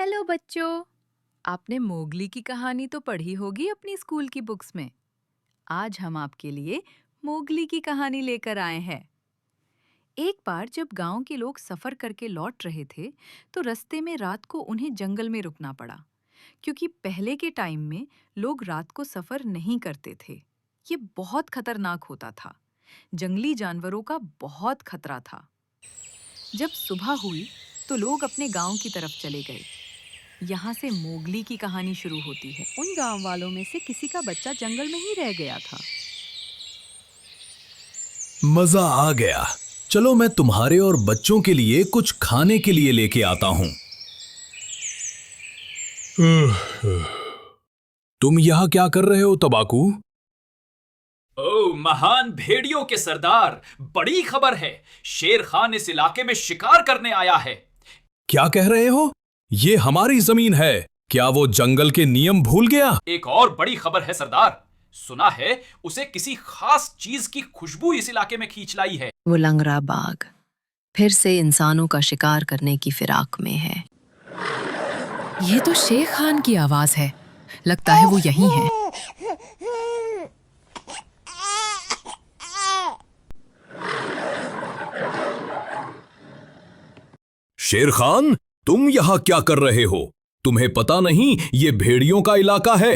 Hello बच्चों, आपने Mowgli की कहानी तो पढ़ी होगी अपनी स्कूल की बुक्स में। आज हम आपके लिए मोगली की कहानी लेकर आए हैं। एक बार जब गांव के लोग सफर करके लौट रहे थे, तो रास्ते में रात को उन्हें जंगल में रुकना पड़ा, क्योंकि पहले के टाइम में लोग रात को सफर नहीं करते थे। ये बहुत खतरनाक होता था। जंगली जानवरों का बहुत खतरा था। जब सुबह हुई, तो लोग अपने गांव की तरफ चले गए। यहाँ से मोगली की कहानी शुरू होती है। उन गांव वालों में से किसी का बच्चा जंगल में ही रह गया था। मजा आ गया। चलो मैं तुम्हारे और बच्चों के लिए कुछ खाने के लिए लेके आता हूं। तुम यहाँ क्या कर रहे हो तबाकू? ओह महान भेड़ियों के सरदार, बड़ी खबर है। शेर खान इस इलाके में शिकार करने आया है। क्या कह रहे हो? ये हमारी जमीन है। क्या वो जंगल के नियम भूल गया? एक और बड़ी खबर है सरदार। सुना है उसे किसी खास चीज की खुशबू इस इलाके में खींच लाई है। वो लंगड़ा बाघ फिर से इंसानों का शिकार करने की फिराक में है। ये तो शेर खान की आवाज है। लगता है वो यहीं है। शेर खान, तुम यहाँ क्या कर रहे हो? तुम्हें पता नहीं ये भेड़ियों का इलाका है?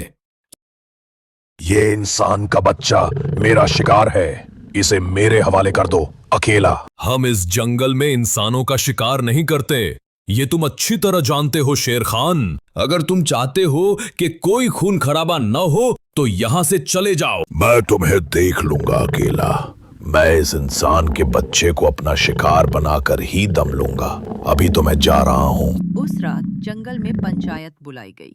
ये इंसान का बच्चा मेरा शिकार है। इसे मेरे हवाले कर दो, अकेला। हम इस जंगल में इंसानों का शिकार नहीं करते। ये तुम अच्छी तरह जानते हो शेर खान। अगर तुम चाहते हो कि कोई खून खराबा न हो तो यहाँ से चले जाओ। मैं तुम्हें देख लूंगा अकेला। मैं इस इंसान के बच्चे को अपना शिकार बनाकर ही दम लूंगा। अभी तो मैं जा रहा हूँ। उस रात जंगल में पंचायत बुलाई गई।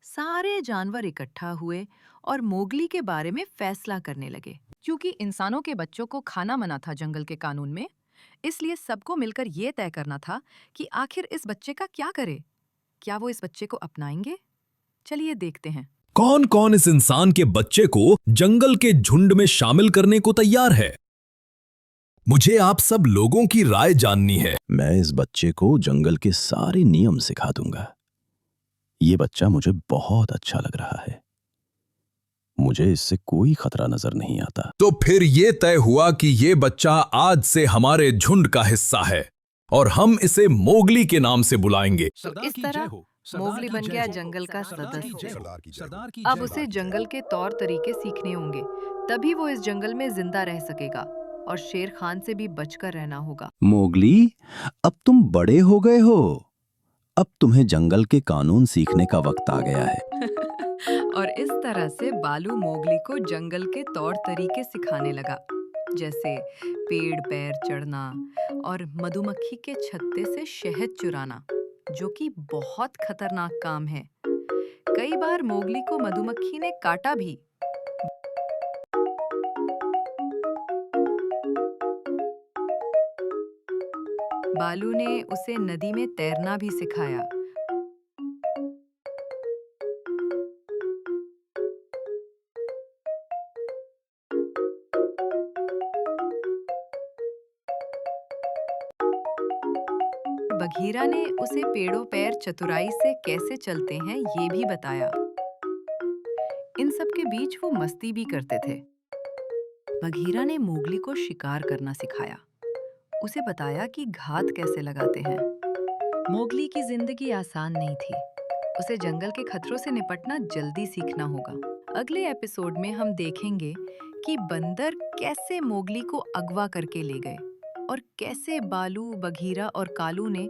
सारे जानवर इकट्ठा हुए और मोगली के बारे में फैसला करने लगे। क्योंकि इंसानों के बच्चों को खाना मना था जंगल के कानून में, इसलिए सबको मिलकर ये तय करना था कि आखिर इस बच्चे का क्या करे। क्या वो इस बच्चे को अपनाएंगे? चलिए देखते हैं। कौन कौन इस इंसान के बच्चे को जंगल के झुंड में शामिल करने को तैयार है? मुझे आप सब लोगों की राय जाननी है। मैं इस बच्चे को जंगल के सारे नियम सिखा दूंगा। ये बच्चा मुझे बहुत अच्छा लग रहा है। मुझे इससे कोई खतरा नजर नहीं आता। तो फिर ये तय हुआ कि ये बच्चा आज से हमारे झुंड का हिस्सा है और हम इसे मोगली के नाम से बुलाएंगे। तो इस तरह मोगली बन गया जंगल का सदस्य। अब उसे जंगल के तौर तरीके सीखने होंगे, तभी वो इस जंगल में जिंदा रह सकेगा और शेर खान से भी बचकर रहना होगा। मोगली, अब तुम बड़े हो गए हो। अब तुम्हें जंगल के कानून सीखने का वक्त आ गया है। और इस तरह से बालू मोगली को जंगल के तौर तरीके सिखाने लगा, जैसे पेड़ पैर चढ़ना और मधुमक्खी के छत्ते से शहद चुराना, जो कि बहुत खतरनाक काम है। कई बार मोगली को मधुमक्खी ने काटा भी। बालू ने उसे नदी में तैरना भी सिखाया। बघीरा ने उसे पेड़ों पैर चतुराई से कैसे चलते हैं ये भी बताया। इन सब के बीच वो मस्ती भी करते थे। बघीरा ने मोगली को शिकार करना सिखाया। उसे बताया कि घात कैसे लगाते हैं। मोगली की जिंदगी आसान नहीं थी। उसे जंगल के खतरों से निपटना जल्दी सीखना होगा। अगले एपिसोड में हम देखेंगे कि बंदर कैसे मोगली को अगवा करके ले गए और कैसे बालू, बघीरा और कालू ने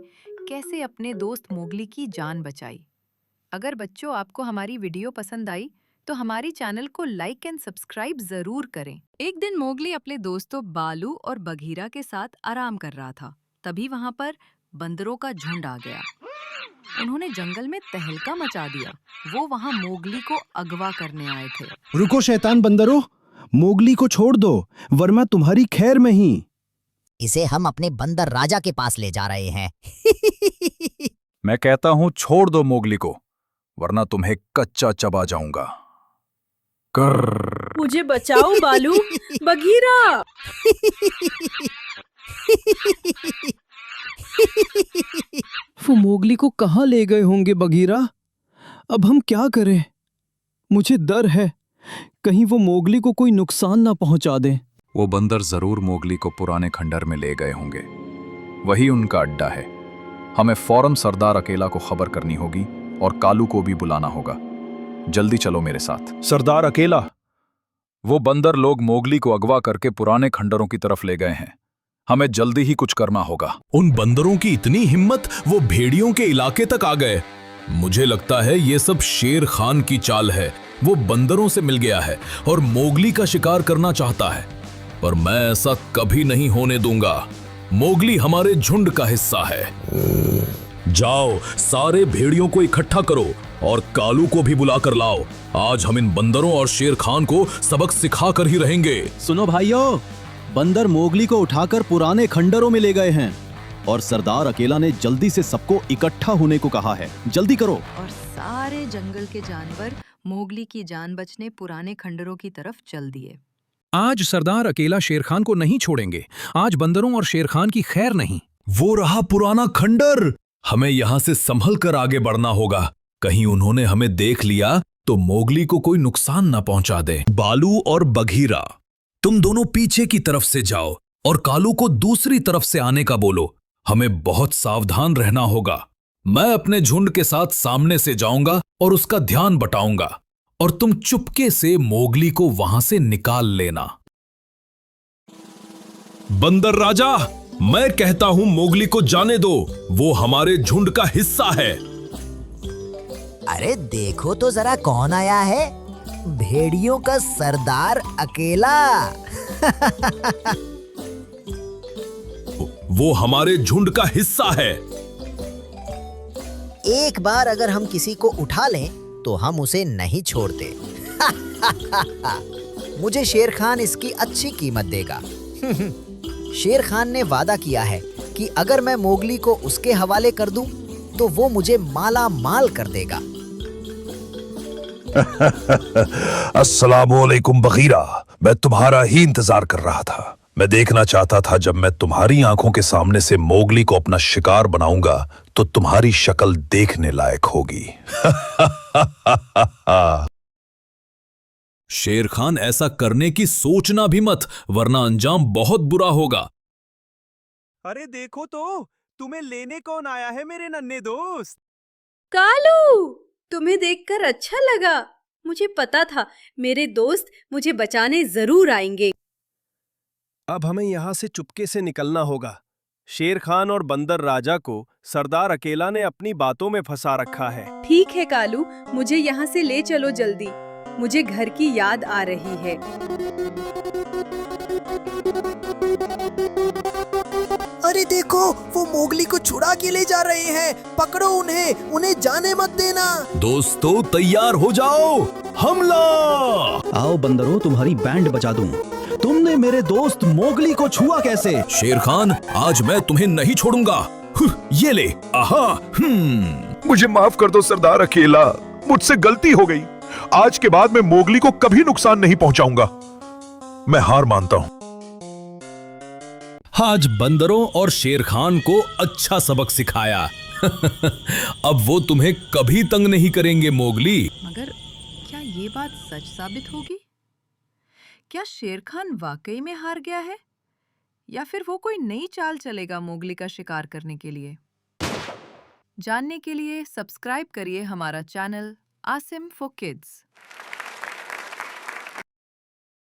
कैसे अपने दोस्त मोगली की जान बचाई। अगर बच्चों आपको हमारी वीडियो पसंद आई तो हमारी चैनल को लाइक एंड सब्सक्राइब जरूर करें। एक दिन मोगली अपने दोस्तों बालू और बघीरा के साथ आराम कर रहा था। तभी वहां पर बंदरों का झुंड आ गया। उन्होंने जंगल में तहलका मचा दिया। वो वहां मोगली को अगवा करने आए थे। रुको शैतान बंदरों, मोगली को छोड़ दो, वरना तुम्हारी खैर में ही। इसे हम अपने बंदर राजा के पास ले जा रहे हैं। मैं कहता हूं छोड़ दो मोगली को, वरना तुम्हें कच्चा चबा जाऊंगा। कर मुझे बचाओ बालू, बघीरा। वो मोगली को कहाँ ले गए होंगे बगीरा? अब हम क्या करें? मुझे डर है कहीं वो मोगली को कोई नुकसान ना पहुंचा दे। वो बंदर जरूर मोगली को पुराने खंडर में ले गए होंगे। वही उनका अड्डा है। हमें फौरन सरदार अकेला को खबर करनी होगी और कालू को भी बुलाना होगा। जल्दी चलो मेरे साथ। सरदार अकेला, वो बंदर लोग मोगली को अगवा करके पुराने खंडरों की तरफ ले गए हैं। हमें जल्दी ही कुछ करना होगा। उन बंदरों की इतनी हिम्मत, वो भेड़ियों के इलाके तक आ गए। मुझे लगता है ये सब शेर खान की चाल है। वो बंदरों से मिल गया है और मोगली का शिकार करना चाहता है, पर मैं ऐसा कभी नहीं होने दूंगा। मोगली हमारे झुंड का हिस्सा है। जाओ, सारे भेड़ियों को इकट्ठा करो और कालू को भी बुलाकर लाओ। आज हम इन बंदरों और शेर खान को सबक सिखा कर ही रहेंगे। सुनो भाइयों, बंदर मोगली को उठाकर पुराने खंडरों में ले गए हैं और सरदार अकेला ने जल्दी से सबको इकट्ठा होने को कहा है। जल्दी करो। और सारे जंगल के जानवर मोगली की जान बचने पुराने खंडरों की तरफ चल दिए। आज सरदार अकेला शेर खान को नहीं छोड़ेंगे। आज बंदरों और शेर खान की खैर नहीं। वो रहा पुराना खंडर। हमें यहाँ से संभल कर आगे बढ़ना होगा। कहीं उन्होंने हमें देख लिया तो मोगली को कोई नुकसान ना पहुंचा दे। बालू और बघीरा, तुम दोनों पीछे की तरफ से जाओ और कालू को दूसरी तरफ से आने का बोलो। हमें बहुत सावधान रहना होगा। मैं अपने झुंड के साथ सामने से जाऊंगा और उसका ध्यान बटाऊंगा, और तुम चुपके से मोगली को वहां से निकाल लेना। बंदर राजा, मैं कहता हूं मोगली को जाने दो। वो हमारे झुंड का हिस्सा है। अरे देखो तो जरा कौन आया है। भेड़ियों का सरदार अकेला। वो हमारे झुंड का हिस्सा है। एक बार अगर हम किसी को उठा लें तो हम उसे नहीं छोड़ते। मुझे शेर खान इसकी अच्छी कीमत देगा। शेर खान ने वादा किया है कि अगर मैं मोगली को उसके हवाले कर दूं तो वो मुझे माला माल कर देगा। अस्सलामुअलैकुम बगीरा, मैं तुम्हारा ही इंतजार कर रहा था। मैं देखना चाहता था जब मैं तुम्हारी आंखों के सामने से मोगली को अपना शिकार बनाऊंगा तो तुम्हारी शक्ल देखने लायक होगी। शेर खान, ऐसा करने की सोचना भी मत, वरना अंजाम बहुत बुरा होगा। अरे देखो तो, तुम्हें लेने कौन आया है मेरे नन्हे दोस्त। कालू, तुम्हें देखकर अच्छा लगा। मुझे पता था मेरे दोस्त मुझे बचाने जरूर आएंगे। अब हमें यहाँ से चुपके से निकलना होगा। शेर खान और बंदर राजा को सरदार अकेला ने अपनी बातों में फंसा रखा है। ठीक है कालू, मुझे यहाँ से ले चलो जल्दी। मुझे घर की याद आ रही है। अरे देखो, वो मोगली को छुड़ा के ले जा रहे हैं। पकड़ो उन्हें, उन्हें जाने मत देना। दोस्तों, तैयार हो जाओ, हमला! आओ बंदरों, तुम्हारी बैंड बजा दूं। तुमने मेरे दोस्त मोगली को छुआ कैसे? शेर खान, आज मैं तुम्हें नहीं छोड़ूंगा। ये ले। आहा। मुझे माफ कर दो सरदार अकेला, मुझसे गलती हो गई। आज के बाद मैं मोगली को कभी नुकसान नहीं पहुंचाऊंगा। मैं हार मानता हूं। आज बंदरों और शेर खान को अच्छा सबक सिखाया। अब वो तुम्हें कभी तंग नहीं करेंगे मोगली। मगर क्या ये बात सच साबित होगी? क्या शेर खान वाकई में हार गया है, या फिर वो कोई नई चाल चलेगा मोगली का शिकार करने के लिए? जानने के लिए सब्सक्राइब करिए हमारा चैनल आसिम फॉर किड्स।